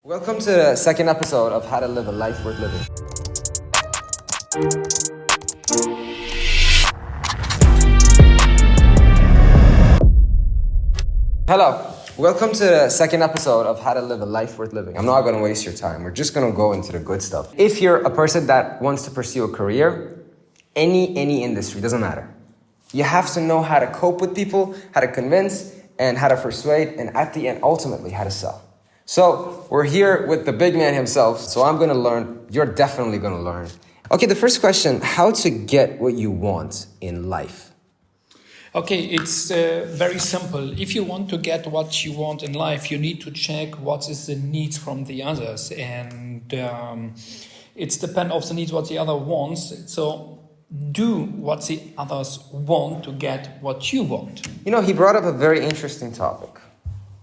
Welcome to the second episode of How to Live a Life Worth Living. Hello, welcome to the second episode of How to Live a Life Worth Living. I'm not going to waste your time. We're just going to go into the good stuff. If you're a person that wants to pursue a career, any industry, doesn't matter. You have to know how to cope with people, how to convince, and how to persuade, and at the end, ultimately, how to sell. So we're here with the big man himself. So I'm going to learn. You're definitely going to learn. Okay, the first question, how to get what you want in life? Okay, it's very simple. If you want to get what you want in life, you need to check what is the needs from the others. And it's depend of the needs what the other wants. So do what the others want to get what you want. You know, he brought up a very interesting topic.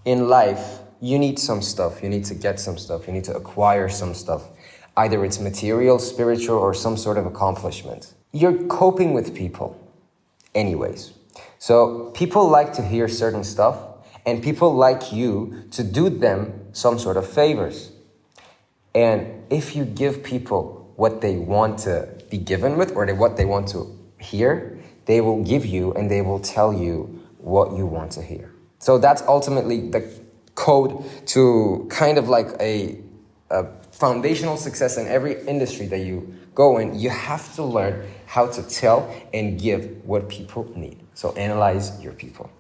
In life, you need some stuff. You need to get some stuff. You need to acquire some stuff. Either it's material, spiritual, or some sort of accomplishment. You're coping with people anyways. So people like to hear certain stuff, and people like you to do them some sort of favors. And if you give people what they want to be given with, or what they want to hear, they will give you and they will tell you what you want to hear. So that's ultimately the code to kind of like a foundational success in every industry that you go in. You have to learn how to tell and give what people need. So analyze your people.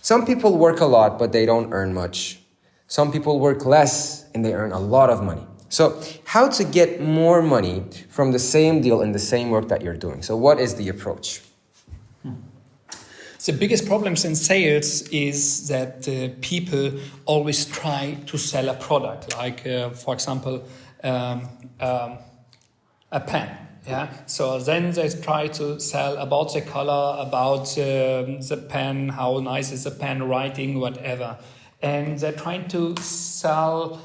Some people work a lot, but they don't earn much. Some people work less and they earn a lot of money. So how to get more money from the same deal in the same work that you're doing? So what is the approach? The biggest problems in sales is that people always try to sell a product, like, for example, a pen. Yeah. So then they try to sell about the color, about the pen, how nice is the pen, writing, whatever. And they're trying to sell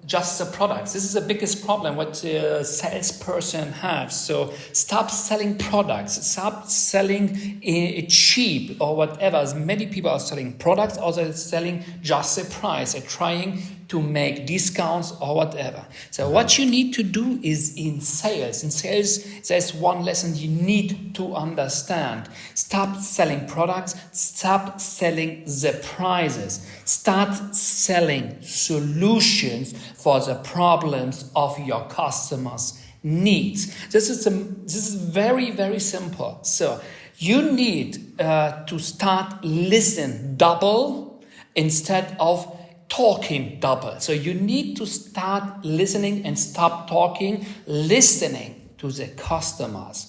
just the products. This is the biggest problem what the salesperson has. So stop selling products, stop selling cheap or whatever. Many people are selling products or they're selling just the price. They're trying to make discounts or whatever. So what you need to do is in sales. In sales, there's one lesson you need to understand. Stop selling products. Stop selling the prices. Start selling solutions for the problems of your customers' needs. This is very, very simple. So you need to start listen double instead of talking double. So you need to start listening and stop talking, listening to the customers.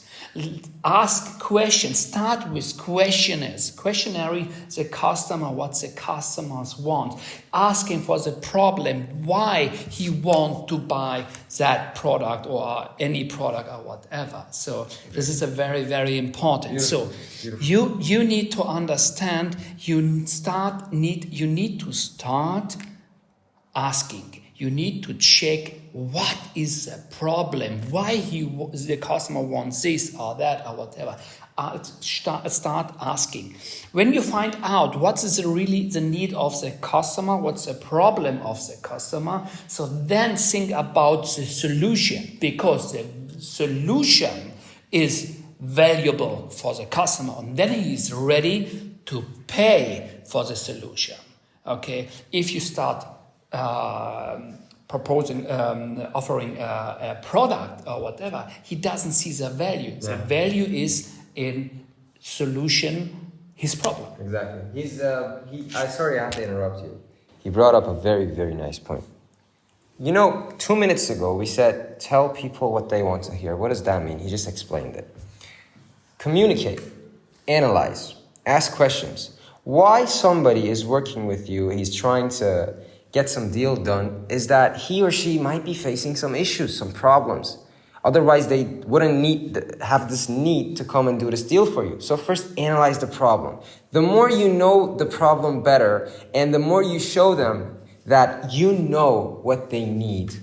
Ask questions. Start with questionary the customer, what the customers want. Asking for the problem, why he want to buy that product or any product or whatever. So this is a very, very important. Beautiful. So you need to understand. You need to start asking. You need to check what is the problem, why the customer wants this or that or whatever. Start asking. When you find out what is really the need of the customer, what's the problem of the customer, so then think about the solution, because the solution is valuable for the customer, and then he is ready to pay for the solution. Okay, if you start offering a product or whatever, he doesn't see the value. The value is in solution his problem. Exactly. Sorry, I have to interrupt you. He brought up a very, very nice point. You know, 2 minutes ago, we said, tell people what they want to hear. What does that mean? He just explained it. Communicate, analyze, ask questions. Why somebody is working with you, he's trying to get some deal done, is that he or she might be facing some issues, some problems. Otherwise, they wouldn't have this need to come and do this deal for you. So first, analyze the problem. The more you know the problem better, and the more you show them that you know what they need,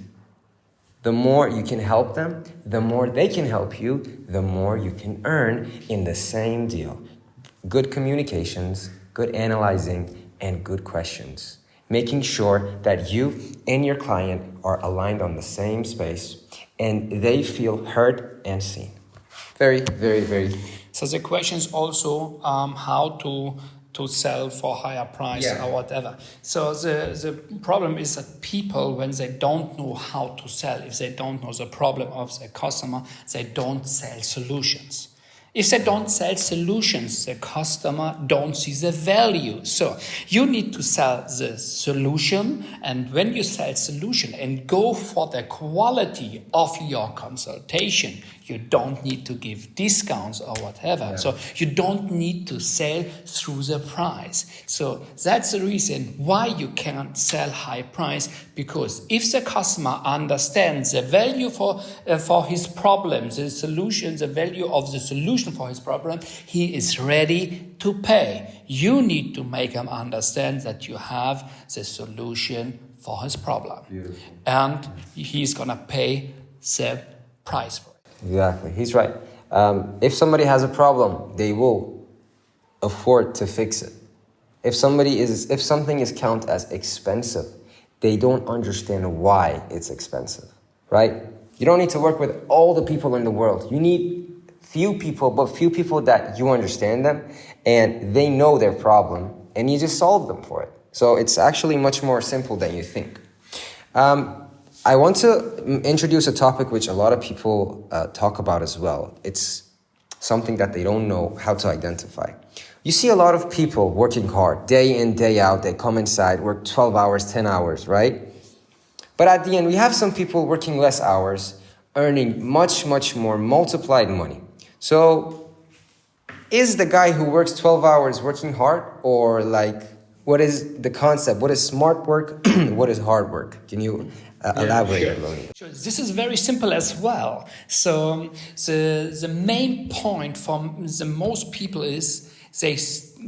the more you can help them, the more they can help you, the more you can earn in the same deal. Good communications, good analyzing, and good questions, making sure that you and your client are aligned on the same space and they feel heard and seen. Very, very, very. So the question is also how to sell for higher price or whatever. So the problem is that people, when they don't know how to sell, if they don't know the problem of the customer, they don't sell solutions. If they don't sell solutions, the customer don't see the value. So you need to sell the solution, and when you sell solution and go for the quality of your consultation, you don't need to give discounts or whatever. Yeah. So you don't need to sell through the price. So that's the reason why you can't sell high price, because if the customer understands the value for his problem, the solution, the value of the solution for his problem, he is ready to pay. You need to make him understand that you have the solution for his problem. Beautiful. And he's gonna pay the price for it. Exactly, he's right. If somebody has a problem, they will afford to fix it. If something is counted as expensive, they don't understand why it's expensive, right? You don't need to work with all the people in the world. You need few people that you understand them and they know their problem and you just solve them for it. So it's actually much more simple than you think. I want to introduce a topic which a lot of people talk about as well. It's something that they don't know how to identify. You see a lot of people working hard, day in, day out. They come inside, work 12 hours, 10 hours, right? But at the end, we have some people working less hours, earning much, much more multiplied money. So is the guy who works 12 hours working hard, or like, what is the concept? What is smart work? What is hard work? Can you elaborate a little? Sure. This is very simple as well. So the main point for the most people is they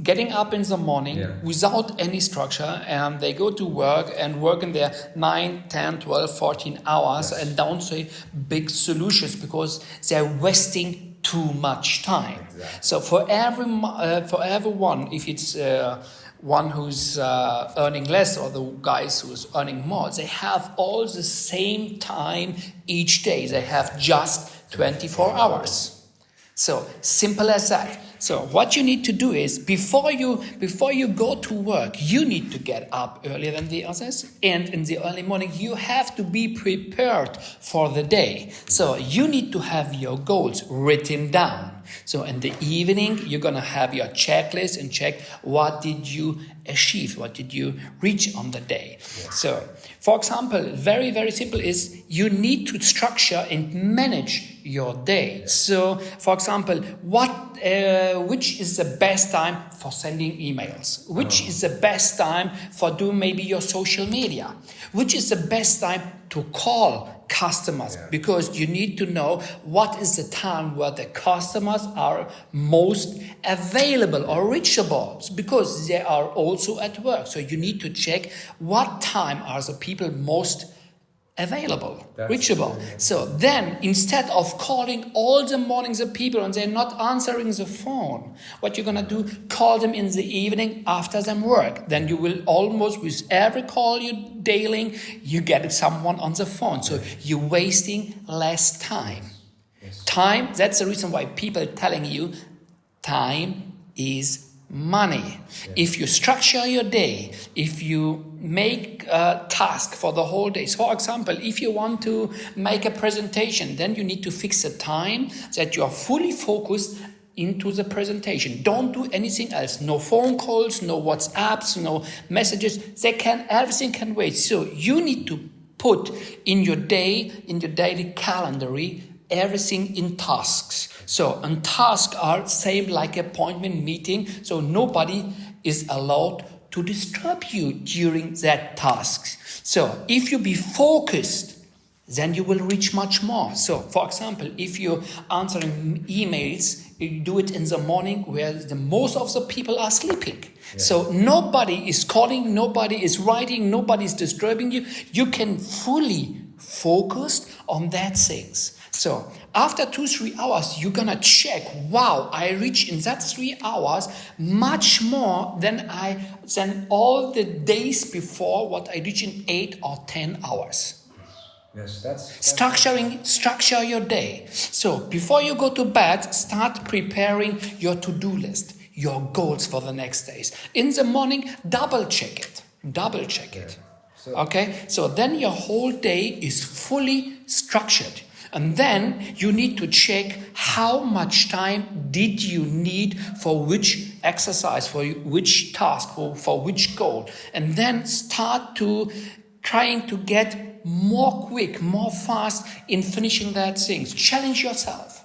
getting up in the morning without any structure, and they go to work and work in their 9, 10, 12, 14 hours and don't say big solutions because they're wasting too much time. Exactly. So for everyone, if it's one who's earning less or the guys who's earning more, they have all the same time each day. They have just 24 hours. So simple as that. So what you need to do is before you go to work, you need to get up earlier than the others, and in the early morning you have to be prepared for the day. So you need to have your goals written down. So in the evening you're gonna have your checklist and check what did you achieve, what did you reach on the day. So for example, very, very simple is you need to structure and manage your day. So for example, which is the best time for sending emails? Which is the best time for doing maybe your social media? Which is the best time to call customers? Because you need to know what is the time where the customers are most available or reachable, because they are also at work. So you need to check what time are the people most available, reachable. So then, instead of calling all the mornings the people and they're not answering the phone, what you're gonna do, call them in the evening after them work. Then you will almost, with every call you're dealing, you get someone on the phone. So you're wasting less time. Time, that's the reason why people are telling you time is money. If you structure your day, if you make a task for the whole day. So for example, if you want to make a presentation, then you need to fix a time that you are fully focused into the presentation. Don't do anything else. No phone calls, no WhatsApps, no messages. Everything can wait. So you need to put in your day, in your daily calendar, everything in tasks. So, and tasks are same like appointment meeting. So nobody is allowed to disturb you during that task. So if you be focused, then you will reach much more. So for example, if you're answering emails, you do it in the morning where most of the people are sleeping. So nobody is calling, nobody is writing, nobody is disturbing you. You can fully focus on that things. So after 2-3 hours, you're gonna check, wow, I reached in that 3 hours much more than all the days before what I reached in 8 or 10 hours. Yes, that's Structure your day. So before you go to bed, start preparing your to-do list, your goals for the next days. In the morning, double check it. Okay? So then your whole day is fully structured. And then you need to check how much time did you need for which exercise, for which task, for which goal. And then start to trying to get more quick, more fast in finishing that things. Challenge yourself.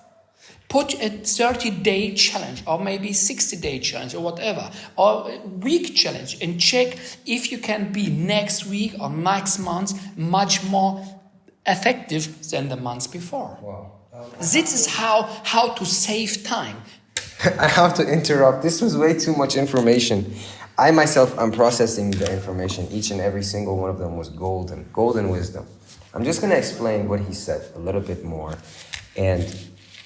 Put a 30-day challenge or maybe 60-day challenge or whatever, or a week challenge, and check if you can be next week or next month much more effective than the months before. Wow. This is how to save time. I have to interrupt. This was way too much information. I myself am processing the information. Each and every single one of them was golden wisdom. I'm just going to explain what he said a little bit more. And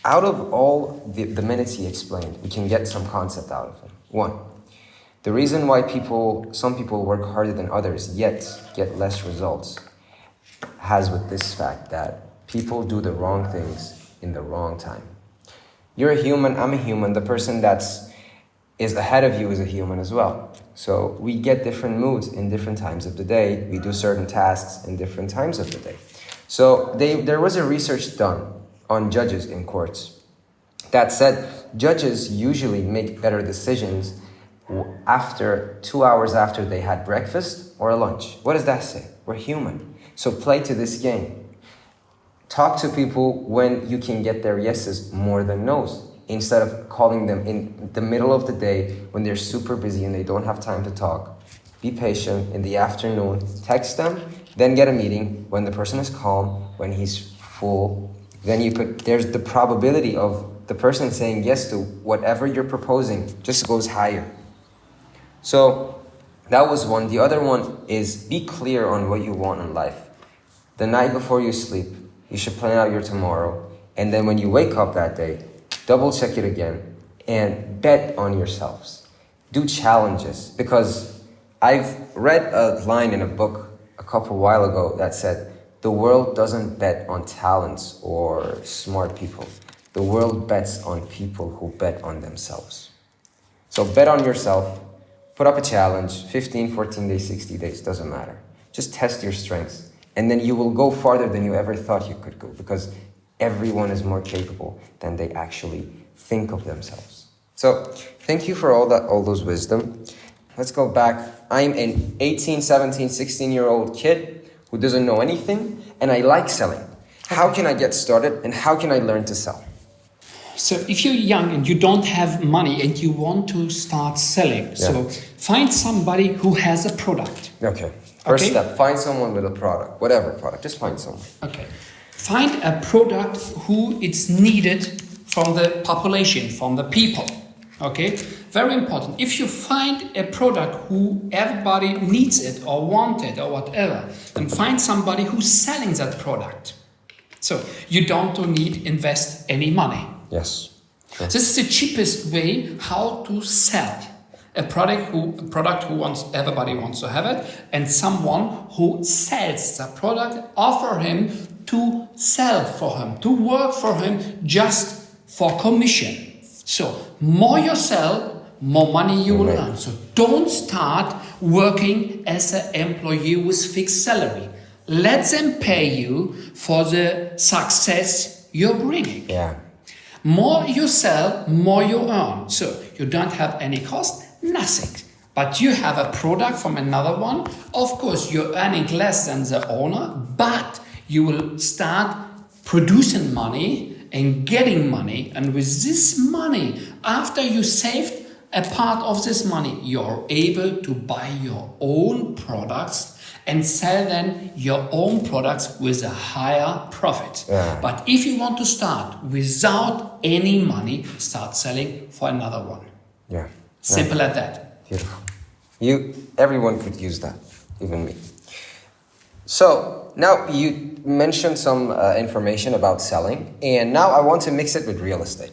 out of all the minutes he explained, we can get some concept out of him. One, the reason why some people work harder than others yet get less results has with this fact that people do the wrong things in the wrong time. You're a human, I'm a human. The person is ahead of you is a human as well. So we get different moods in different times of the day. We do certain tasks in different times of the day. So there was a research done on judges in courts that said judges usually make better decisions after 2 hours after they had breakfast or lunch. What does that say? We're human. So play to this game. Talk to people when you can get their yeses more than no's, instead of calling them in the middle of the day when they're super busy and they don't have time to talk. Be patient in the afternoon, text them, then get a meeting when the person is calm, when he's full. Then there's the probability of the person saying yes to whatever you're proposing just goes higher. So that was one. The other one is be clear on what you want in life. The night before you sleep, you should plan out your tomorrow. And then when you wake up that day, double check it again and bet on yourselves. Do challenges, because I've read a line in a book a while ago that said, the world doesn't bet on talents or smart people. The world bets on people who bet on themselves. So bet on yourself, put up a challenge, 15, 14 days, 60 days, doesn't matter. Just test your strengths. And then you will go farther than you ever thought you could go, because everyone is more capable than they actually think of themselves. So thank you for all those wisdom. Let's go back. I'm an 18, 17, 16-year-old kid who doesn't know anything, and I like selling. How can I get started, and how can I learn to sell? So if you're young and you don't have money and you want to start selling, so find somebody who has a product. Okay. First step, find someone with a product, whatever product, just find someone. Okay. Find a product who it's needed from the population, from the people. Okay? Very important. If you find a product who everybody needs it or want it or whatever, then find somebody who's selling that product. So you don't need invest any money. Yes. Sure. This is the cheapest way how to sell a product who everybody wants to have it, and someone who sells the product, offer him to sell for him, to work for him just for commission. So more you sell, more money you will earn. So don't start working as an employee with fixed salary. Let them pay you for the success you're bringing. Yeah. More you sell, more you earn. So you don't have any cost, nothing. But you have a product from another one. Of course, you're earning less than the owner, but you will start producing money and getting money. And with this money, after you saved a part of this money, you're able to buy your own products and sell then your own products with a higher profit. Yeah. But if you want to start without any money, start selling for another one. Yeah. Simple as that. Beautiful. Everyone could use that, even me. So now you mentioned some information about selling, and now I want to mix it with real estate.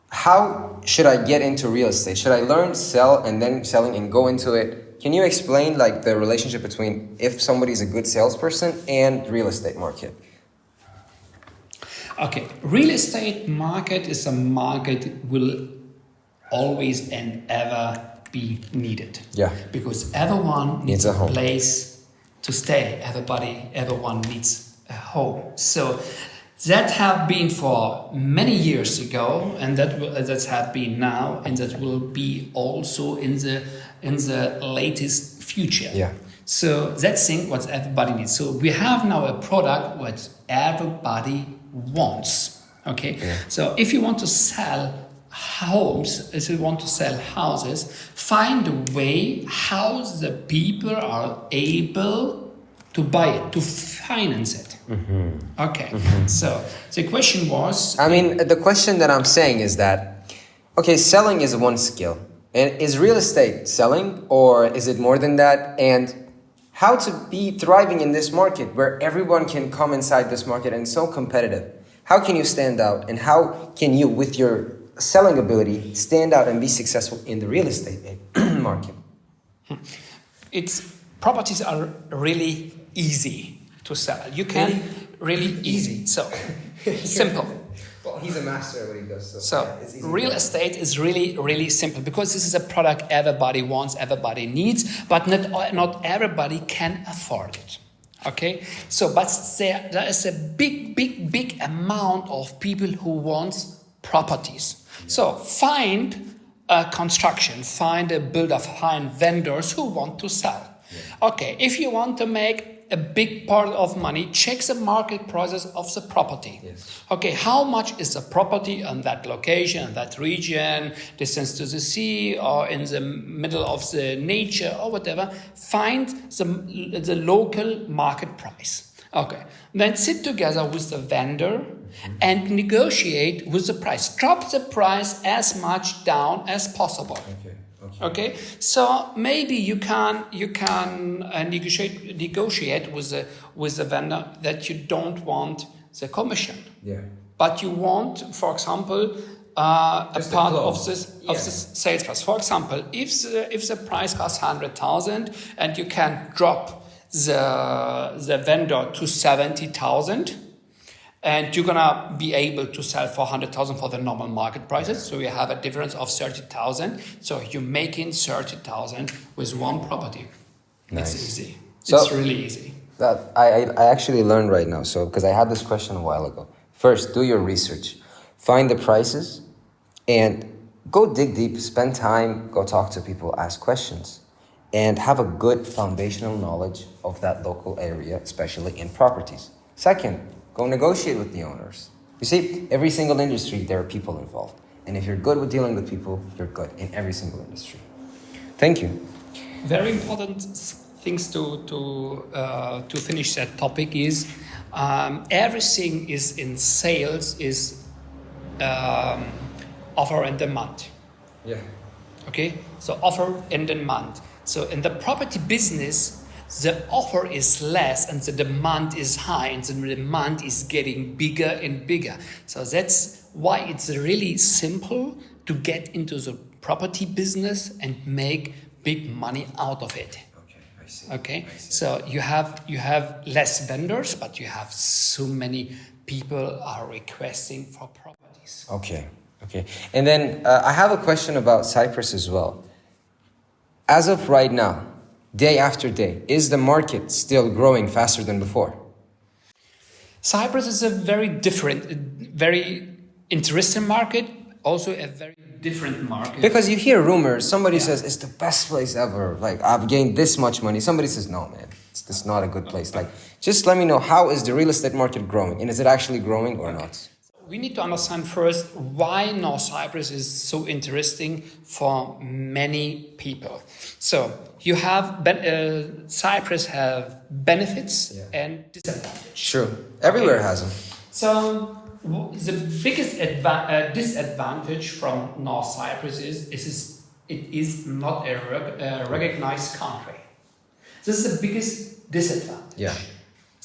How should I get into real estate? Should I learn sell and then selling and go into it? Can you explain like the relationship between if somebody's a good salesperson and real estate market? Okay, real estate market is a market will always and ever be needed. Yeah. Because everyone Needs a home. place to stay. Everyone needs a home. So that have been for many years ago, and that have been now, and that will be also in the latest future. Yeah. So that's thing what everybody needs. So we have now a product what everybody wants. Okay. Yeah. So if you want to sell homes, if you want to sell houses, find a way how the people are able to buy it, to finance it. Okay. So the question was. I mean, the question that I'm saying is that, okay, selling is one skill. And is real estate selling, or is it more than that? And how to be thriving in this market where everyone can come inside this market and it's so competitive? How can you stand out? And how can you, with your selling ability, stand out and be successful in the real estate market? Properties are really easy to sell. You can really easy. So simple. Well, he's a master at what he does. So real estate is really, really simple because this is a product everybody wants, everybody needs, but not everybody can afford it. Okay, so but there is a big amount of people who want properties. So find a construction, find a builder, find vendors who want to sell. Okay, if you want to make a big part of money, check the market prices of the property. Yes. Okay, how much is the property on that location, that region, distance to the sea, or in the middle of the nature, or whatever. Find the local market price. Okay, then sit together with the vendor and negotiate with the price. Drop the price as much down as possible. Okay, so maybe you can negotiate with the vendor that you don't want the commission. Yeah. But you want, for example, a Just a part close. of the sales price. For example, if the price costs 100,000 and you can drop the vendor to 70,000. And you're gonna be able to sell for 100,000 for the normal market prices. So you have a difference of 30,000. So you're making 30,000 with one property. Nice. It's easy. So- It's really easy. That I actually learned right now. So because I had this question a while ago. First, do your research, find the prices, and go dig deep. Spend time, go talk to people, ask questions, and have a good foundational knowledge of that local area, especially in properties. Second, go negotiate with the owners. You see, every single industry, there are people involved. And if you're good with dealing with people, you're good in every single industry. Thank you. Very important things to finish that topic is everything is in sales is offer and demand. Yeah. Okay, so offer and demand. So in the property business, the offer is less and the demand is high, and the demand is getting bigger and bigger. So that's why it's really simple to get into the property business and make big money out of it. Okay, I see. Okay, so you have less vendors, but you have so many people are requesting for properties. Okay. And then I have a question about Cyprus as well. As of right now, day after day, is the market still growing faster than before? Cyprus is a very different, very interesting market, also a very different market. Because you hear rumors, somebody says it's the best place ever, like I've gained this much money. Somebody says, no man, it's not a good place. Like, just let me know, how is the real estate market growing? And is it actually growing or not? We need to understand first why North Cyprus is so interesting for many people. So you have Cyprus have benefits and disadvantages. True. Everywhere has them. So the biggest disadvantage from North Cyprus is it is not a recognized country. This is the biggest disadvantage. Yeah.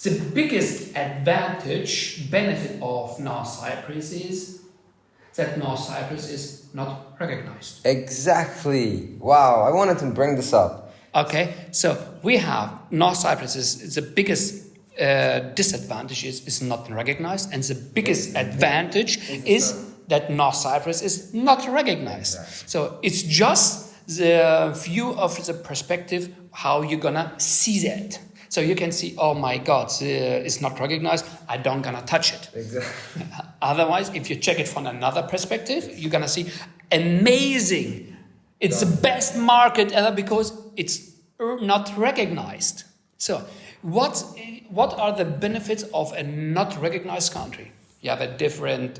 The biggest advantage, benefit of North Cyprus is that North Cyprus is not recognized. Exactly. Wow, I wanted to bring this up. Okay, so we have North Cyprus is the biggest disadvantage is not recognized, and the biggest advantage is that North Cyprus is not recognized. Exactly. So it's just the view of the perspective how you're gonna see that. So you can see, oh my God, it's not recognized. I don't gonna touch it. Exactly. Otherwise, if you check it from another perspective, you're gonna see amazing. It's the best market ever because it's not recognized. So, what are the benefits of a not recognized country? You have a different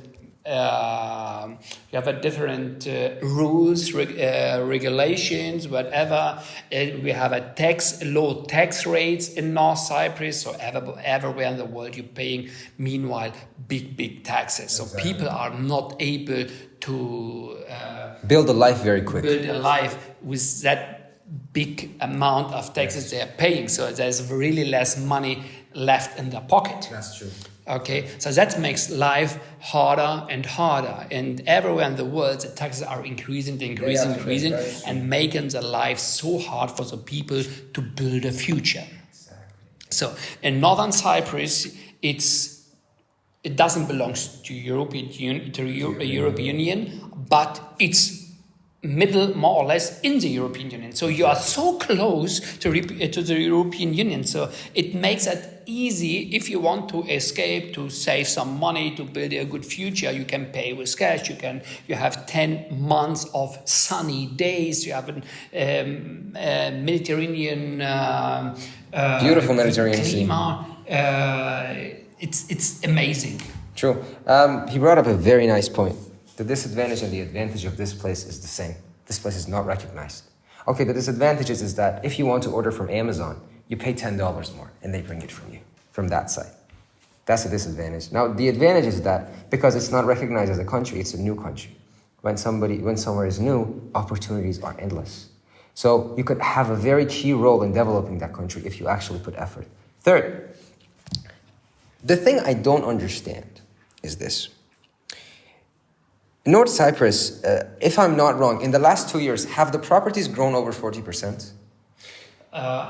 rules, regulations, whatever. We have a low tax rates in North Cyprus, so everywhere in the world you're paying, meanwhile, big taxes. So Exactly. people are not able to Build a life very quick. build a life with that big amount of taxes they are paying. So there's really less money left in their pocket. That's true. Okay, so that makes life harder and harder, and everywhere in the world the taxes are increasing, increasing, and making the life so hard for the people to build a future. Exactly. So in Northern Cyprus, it doesn't belong to European Union, but it's middle, more or less, in the European Union. So you are so close to the European Union. So it makes it easy if you want to escape, to save some money, to build a good future. You can pay with cash. You have 10 months of sunny days. You have a Mediterranean Beautiful Mediterranean Sea. It's amazing. True. He brought up a very nice point. The disadvantage and the advantage of this place is the same. This place is not recognized. Okay, the disadvantage is that if you want to order from Amazon, you pay $10 more and they bring it from you, from that site. That's a disadvantage. Now, the advantage is that because it's not recognized as a country, it's a new country. When somewhere is new, opportunities are endless. So you could have a very key role in developing that country if you actually put effort. Third, the thing I don't understand is this. North Cyprus, if I'm not wrong, in the last 2 years, have the properties grown over 40%?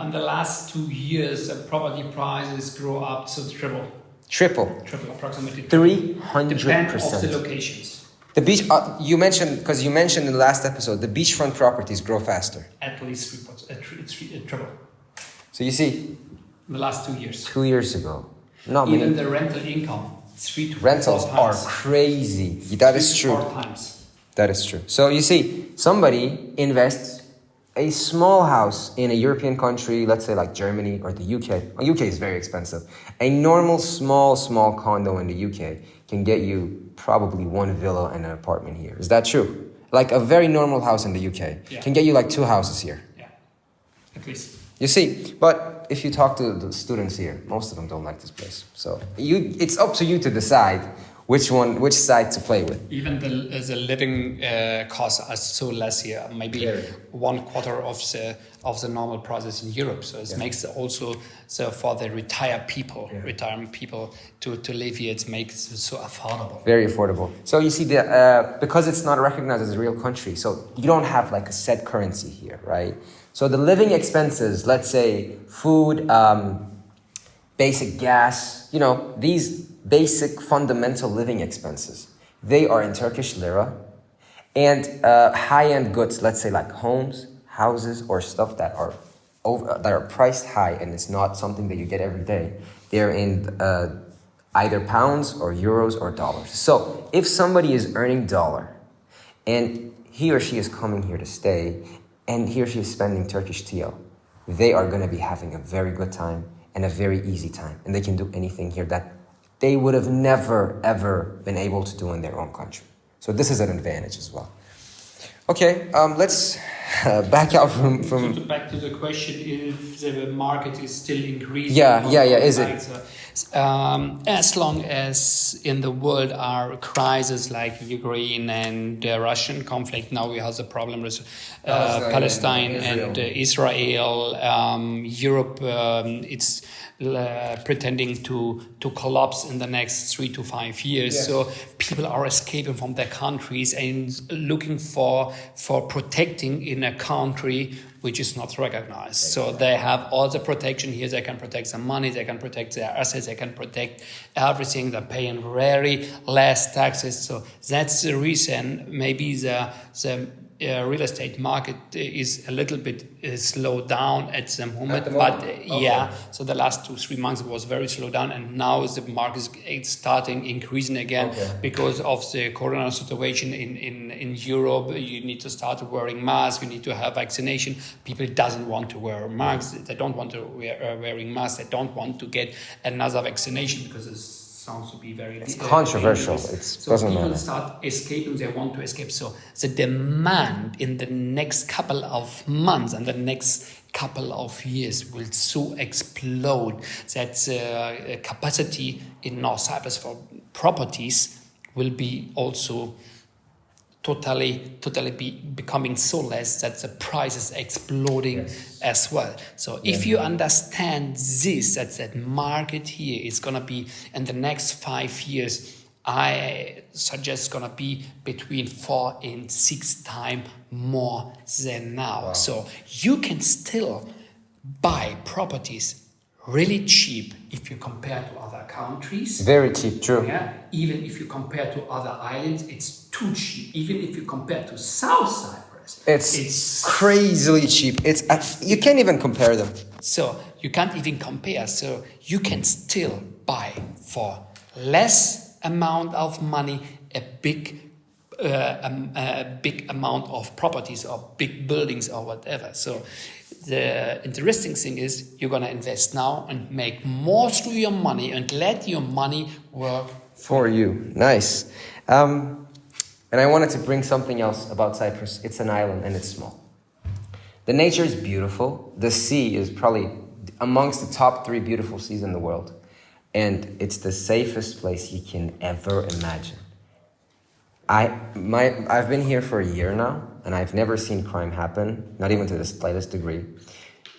In the last 2 years, the property prices grow up to triple, approximately 300%. Depend of the locations. The beach, you mentioned in the last episode, the beachfront properties grow faster. At least triple So you see, in the last 2 years. 2 years ago, not Even many. the rental income, 3 to 4 Rentals are times. crazy. That is 3 to true. 4 times. That is true. So you see, somebody invests a small house in a European country, let's say like Germany or the UK. Well, UK is very expensive. A normal small condo in the UK can get you probably one villa and an apartment here. Is that true? Like a very normal house in the UK can get you like 2 houses here. Yeah, at least. You see, but if you talk to the students here, most of them don't like this place. So it's up to you to decide which side to play with. Even the living costs are so less here, maybe 1/4 of the normal prices in Europe. So it makes also for the retirement people to live here, it makes it so affordable. Very affordable. So you see, because it's not recognized as a real country, so you don't have like a set currency here, right? So the living expenses, let's say food, basic gas, these basic fundamental living expenses, they are in Turkish lira. And high-end goods, let's say like homes, houses, or stuff that are priced high and it's not something that you get every day, they're in either pounds or euros or dollars. So if somebody is earning dollar and he or she is coming here to stay and he or she is spending Turkish TL, they are going to be having a very good time and a very easy time. And they can do anything here that they would have never, ever been able to do in their own country. So this is an advantage as well. Okay, let's back out from... So back to the question, if the market is still increasing. Yeah, is it? As long as in the world are crises like Ukraine and Russian conflict, now we have the problem with Palestine and Israel. Europe, it's pretending to collapse in the next 3 to 5 years. Yes. So people are escaping from their countries and looking for protecting in a country which is not recognized. So they have all the protection here. They can protect their money, they can protect their assets, they can protect everything. They're paying very less taxes. So that's the reason maybe the real estate market is a little bit slowed down at the moment. But yeah, so the last 2-3 months it was very slowed down, and now the market is starting increasing again because of the corona situation in Europe. You need to start wearing masks. You need to have vaccination. People doesn't want to wear masks. They don't want to wearing masks. They don't want to get another vaccination because it's sounds to be very controversial. So people start escaping. They want to escape. So the demand in the next couple of months and the next couple of years will so explode that the capacity in North Cyprus for properties will be also totally be becoming so less that the price is exploding as well. So if you understand this, that market here is going to be in the next 5 years, I suggest going to be between 4 and 6 times more than now. Wow. So you can still buy properties really cheap if you compare to other countries. Very cheap, true. Yeah. Even if you compare to other islands, it's too cheap. Even if you compare to South Cyprus, it's crazily cheap. It's you can't even compare them. So you can't even compare. So you can still buy for less amount of money a big amount of properties or big buildings or whatever. So the interesting thing is you're going to invest now and make more through your money and let your money work for you. Nice. And I wanted to bring something else about Cyprus. It's an island and it's small. The nature is beautiful. The sea is probably amongst the top 3 beautiful seas in the world. And it's the safest place you can ever imagine. I've been here for a year now, and I've never seen crime happen, not even to the slightest degree.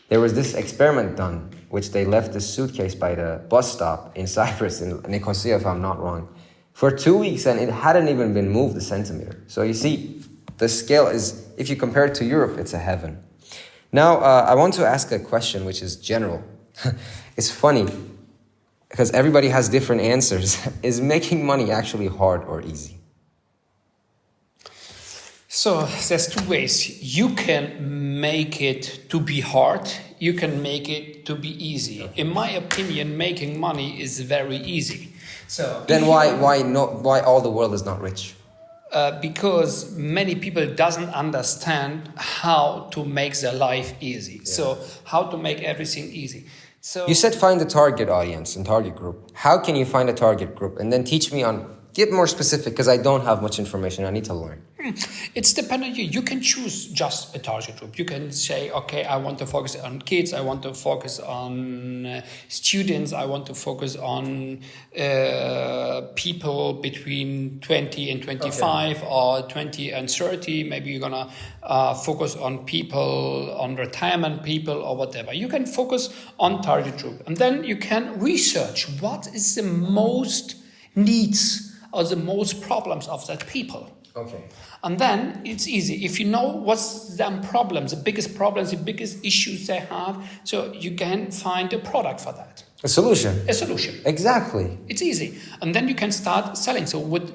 There was this experiment done, which they left a suitcase by the bus stop in Cyprus, in Nicosia, if I'm not wrong, for 2 weeks, and it hadn't even been moved a centimeter. So you see, the scale is, if you compare it to Europe, it's a heaven. Now, I want to ask a question which is general. It's funny, because everybody has different answers. Is making money actually hard or easy? So there's 2 ways. You can make it to be hard. You can make it to be easy. In my opinion, making money is very easy. So then why all the world is not rich? Because many people doesn't understand how to make their life easy. Yeah. So how to make everything easy. So you said find the target audience and target group. How can you find a target group? And then teach me on, get more specific, because I don't have much information. I need to learn. It's dependent on you. You can choose just a target group. You can say, okay, I want to focus on kids. I want to focus on students. I want to focus on people between 20 and 25 or 20 and 30. Maybe you're going to focus on people, on retirement people or whatever. You can focus on target group. And then you can research what is the most needs or the most problems of that people. Okay. And then it's easy. If you know what's their problems, the biggest issues they have, so you can find a product for that. A solution. A solution. Exactly. It's easy. And then you can start selling. So with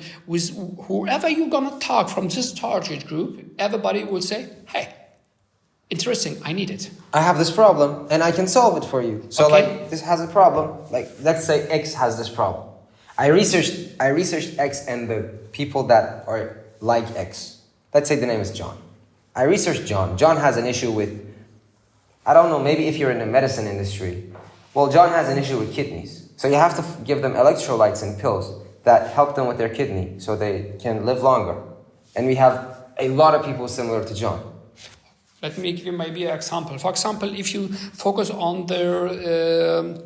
whoever you're going to talk from this target group, everybody will say, hey, interesting, I need it. I have this problem and I can solve it for you. So like this has a problem. Like let's say X has this problem. I researched X and the people that are like X. Let's say the name is John. I researched John. John has an issue with, I don't know, maybe if you're in the medicine industry. Well, John has an issue with kidneys. So you have to give them electrolytes and pills that help them with their kidney so they can live longer. And we have a lot of people similar to John. Let me give you maybe an example. For example, if you focus on the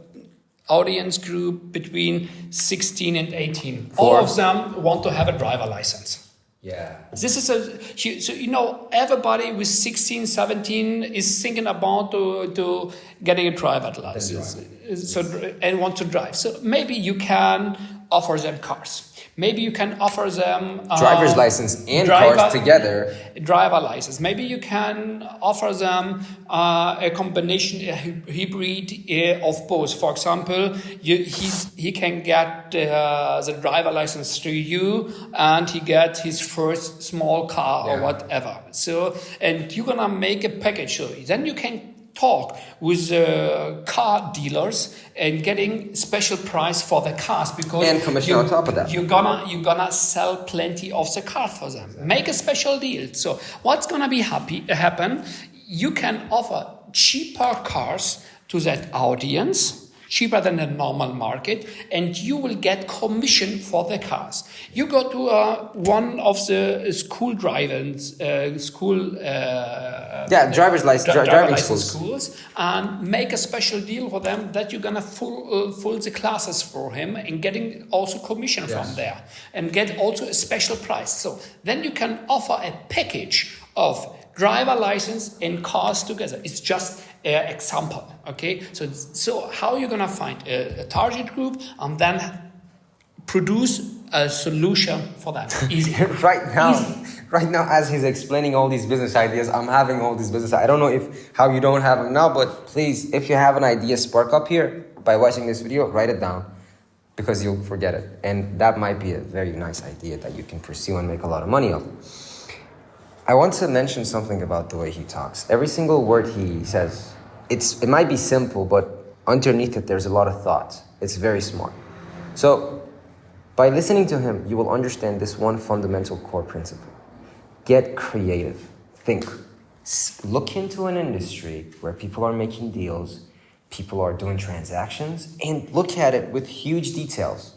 audience group between 16 and 18. For- All of them want to have a driver license. Yeah. This is so everybody with 16, 17 is thinking about to getting a driver license, so and want to drive. So maybe you can offer them cars. Maybe you can offer them Driver's license and cars together. Driver license. Maybe you can offer them a combination, a hybrid of both. For example, he can get the driver license through you, and he get his first small car or whatever. So, and you're gonna make a package. So then you can talk with car dealers and getting special price for the cars, because And commission on top of that. you're gonna sell plenty of the car for them. Make a special deal. So what's gonna be happen? You can offer cheaper cars to that audience, cheaper than the normal market, and you will get commission for the cars. You go to one of the school driver's driver's license, driving schools. And make a special deal for them that you're gonna full the classes for him and getting also commission from there, and get also a special price. So then you can offer a package of driver license and cars together. It's just an example, okay? So how you're gonna find a target group and then produce a solution for that? Easy. Right now, as he's explaining all these business ideas, I'm having all these business. I don't know how you don't have them now, but please, if you have an idea spark up here by watching this video, write it down, because you'll forget it, and that might be a very nice idea that you can pursue and make a lot of money of. I want to mention something about the way he talks. Every single word he says, it might be simple, but underneath it, there's a lot of thought. It's very smart. So by listening to him, you will understand this one fundamental core principle. Get creative. Think. Look into an industry where people are making deals, people are doing transactions, and look at it with huge details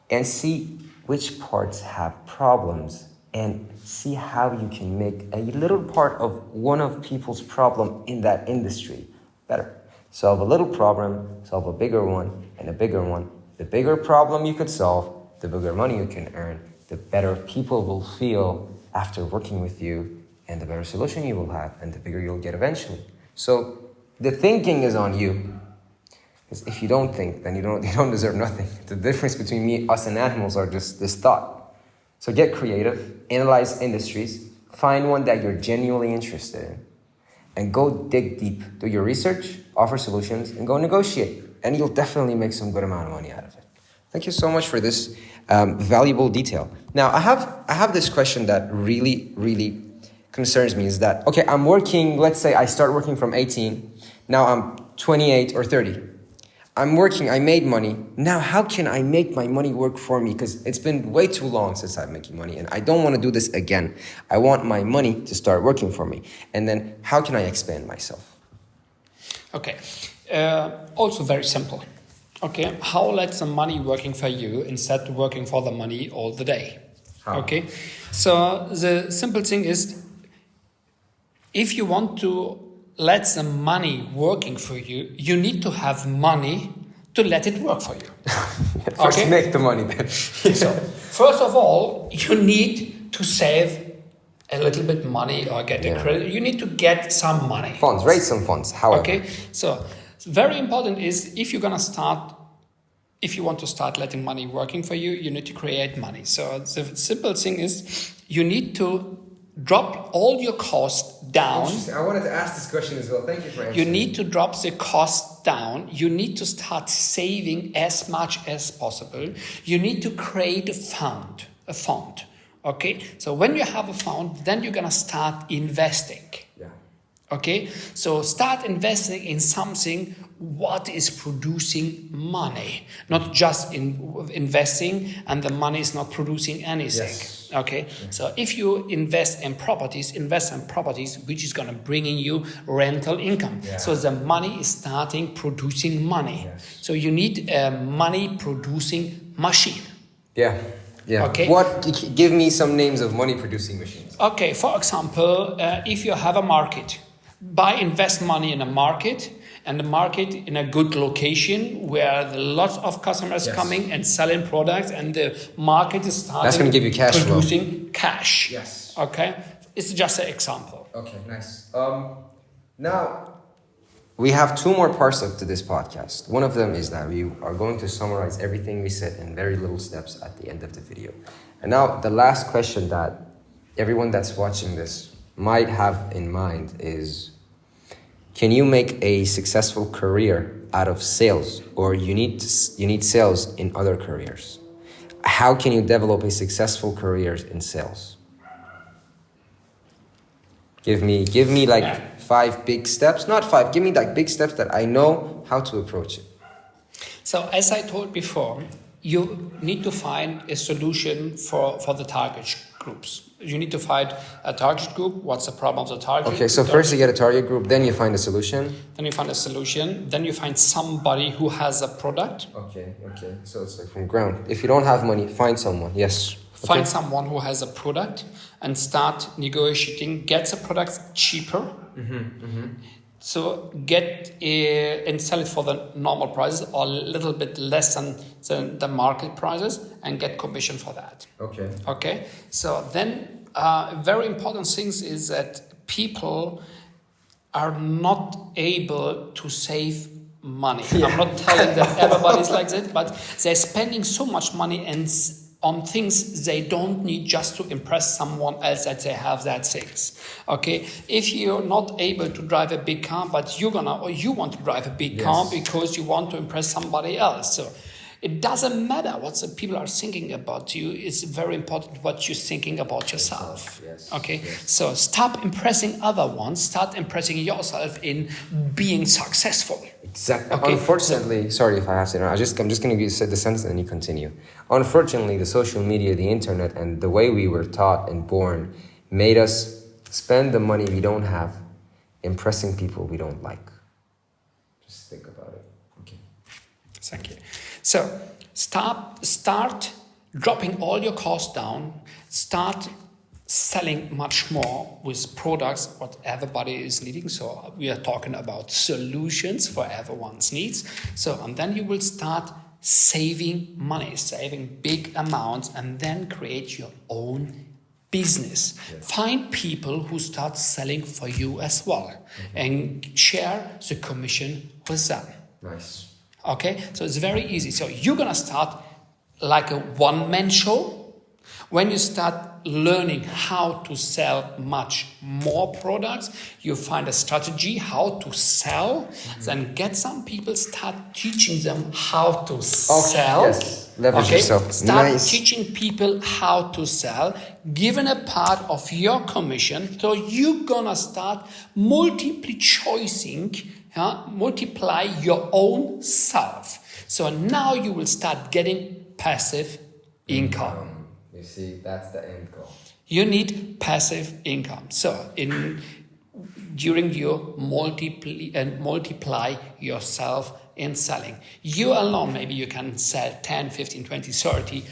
and see which parts have problems, and see how you can make a little part of one of people's problem in that industry better. Solve a little problem, solve a bigger one, and a bigger one. The bigger problem you could solve, the bigger money you can earn, the better people will feel after working with you, and the better solution you will have, and the bigger you'll get eventually. So the thinking is on you. Because if you don't think, then you don't deserve nothing. The difference between us and animals are just this thought. So get creative, analyze industries, find one that you're genuinely interested in, and go dig deep. Do your research, offer solutions, and go negotiate. And you'll definitely make some good amount of money out of it. Thank you so much for this valuable detail. Now, I have this question that really, really concerns me, is that, okay, I'm working, let's say I start working from 18, now I'm 28 or 30. I'm working, I made money. Now, how can I make my money work for me? Because it's been way too long since I've making money, and I don't want to do this again. I want my money to start working for me. And then how can I expand myself? Okay, also very simple. Okay, how let the money working for you instead of working for the money all the day? How? Okay, so the simple thing is, if you want to let the money working for you, you need to have money to let it work for you. First, okay? make the money then. So, first of all, you need to save a little bit money or get a credit. You need to get some money. Funds, raise some funds, however. Okay, so very important is if you want to start letting money working for you, you need to create money. So the simple thing is you need to drop all your costs down. I wanted to ask this question as well. Thank you for answering. You need to drop the costs down. You need to start saving as much as possible. You need to create a fund. Okay, so when you have a fund, then you're gonna start investing. Yeah. Okay, so start investing in something what is producing money, not just in investing and the money is not producing anything. Yes. Okay, so if you invest in properties which is going to bring in you rental income. Yeah. So the money is starting producing money. Yes. So you need a money producing machine. Yeah. Yeah. Okay. Give me some names of money producing machines. Okay, for example, if you have a market, invest money in a market, and the market in a good location where lots of customers coming and selling products, and the market is starting. That's going to give you cash flow. Producing cash. Yes. Okay. It's just an example. Okay, nice. Now, we have two more parts to this podcast. One of them is that we are going to summarize everything we said in very little steps at the end of the video. And now, the last question that everyone that's watching this might have in mind is, can you make a successful career out of sales, or you need sales in other careers? How can you develop a successful career in sales? Give me like 5 big steps, not 5, give me like big steps that I know how to approach it. So as I told before, you need to find a solution for the target groups. You need to find a target group. What's the problem of the target? Okay, so first you get a target group, then you find a solution. Then you find a solution. Then you find somebody who has a product. Okay. So it's like from ground. If you don't have money, find someone. Yes. Okay. Find someone who has a product and start negotiating. Get the product cheaper. So get and sell it for the normal prices or a little bit less than the market prices, and get commission for that. Okay. So then very important things is that people are not able to save money. I'm not telling that everybody's like that, but they're spending so much money on things they don't need just to impress someone else that they have that things. Okay, if you're not able to drive a big car, but you want to drive a big car because you want to impress somebody else. So it doesn't matter what the people are thinking about you. It's very important what you're thinking about yourself. Okay, so stop impressing other ones. Start impressing yourself in being successful. Exactly. Okay. Unfortunately, sorry if I have to. I'm just going to say the sentence and you continue. Unfortunately, the social media, the internet, and the way we were taught and born made us spend the money we don't have impressing people we don't like. Just think about it. Okay. Thank you. So start dropping all your costs down. Start selling much more with products what everybody is needing. So we are talking about solutions for everyone's needs. So, and then you will start saving money, saving big amounts, and then create your own business. Find people who start selling for you as well, and share the commission with them. Nice. Okay, so it's very easy. So you're gonna start like a one-man show. When you start learning how to sell much more products, you find a strategy how to sell, then get some people, start teaching them how to sell. Yes. Leverage yourself. Start teaching people how to sell, given a part of your commission. So you're gonna start multiply your own self. So now you will start getting passive income. You see, that's the end goal. You need passive income. So during your multiply yourself in selling. You alone, maybe you can sell 10, 15, 20, 30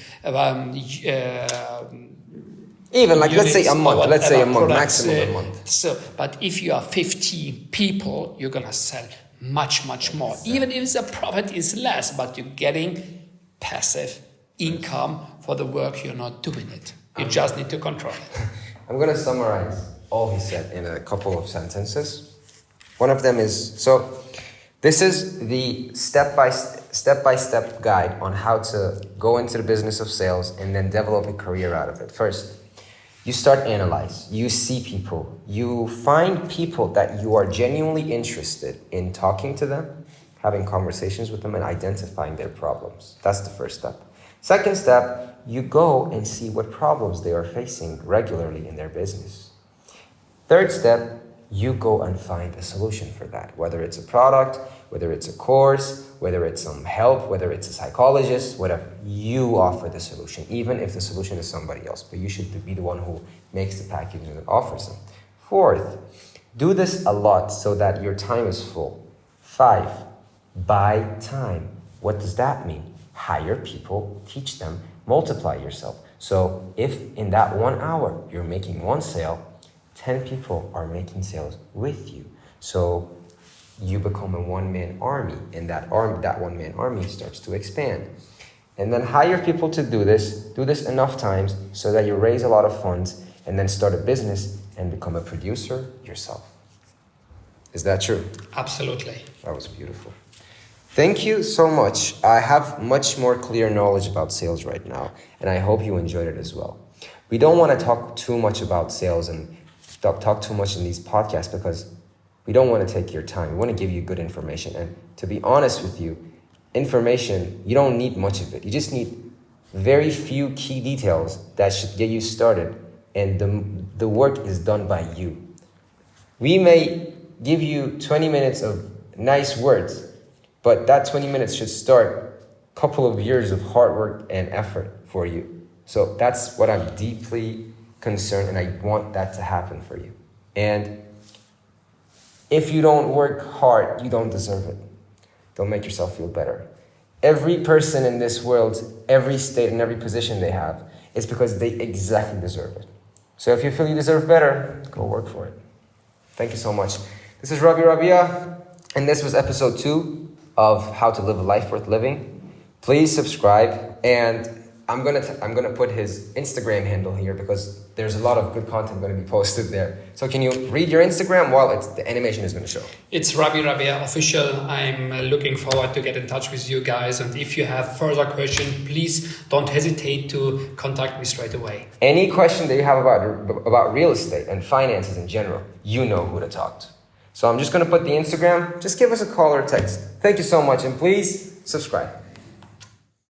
even like, let's say a month, products, maximum a month. So, but if you are 15 people, you're going to sell much more. Exactly. Even if the profit is less, but you're getting passive income for the work you're not doing it. You just need to control it. I'm going to summarize all he said in a couple of sentences. One of them is, so this is the step-by-step guide on how to go into the business of sales and then develop a career out of it. First, you start analyze. You see people. You find people that you are genuinely interested in talking to them, having conversations with them, and identifying their problems. That's the first step. Second step, you go and see what problems they are facing regularly in their business. Third step, you go and find a solution for that, whether it's a product, whether it's a course, whether it's some help, whether it's a psychologist, whatever. You offer the solution, even if the solution is somebody else, but you should be the one who makes the package and offers them. Fourth, do this a lot so that your time is full. 5, buy time. What does that mean? Hire people, teach them, multiply yourself. So if in that 1 hour you're making 1 sale, 10 people are making sales with you. So you become a one-man army, and that one-man army starts to expand. And then hire people to do this enough times so that you raise a lot of funds and then start a business and become a producer yourself. Is that true? Absolutely. That was beautiful. Thank you so much. I have much more clear knowledge about sales right now, and I hope you enjoyed it as well. We don't want to talk too much about sales and talk too much in these podcasts because we don't want to take your time. We want to give you good information. And to be honest with you, information, you don't need much of it. You just need very few key details that should get you started, and the work is done by you. We may give you 20 minutes of nice words, but that 20 minutes should start a couple of years of hard work and effort for you. So that's what I'm deeply concerned, and I want that to happen for you. And if you don't work hard, you don't deserve it. Don't make yourself feel better. Every person in this world, every state and every position they have, is because they exactly deserve it. So if you feel you deserve better, go work for it. Thank you so much. This is Rabi Rabia, and this was episode 2 of How to Live a Life Worth Living. Please subscribe, and I'm gonna put his Instagram handle here because there's a lot of good content going to be posted there. So can you read your Instagram while the animation is going to show? It's Rabi Rabia Official. I'm looking forward to get in touch with you guys. And if you have further questions, please don't hesitate to contact me straight away. Any question that you have about real estate and finances in general, you know who to talk to. So I'm just going to put the Instagram. Just give us a call or a text. Thank you so much, and please subscribe.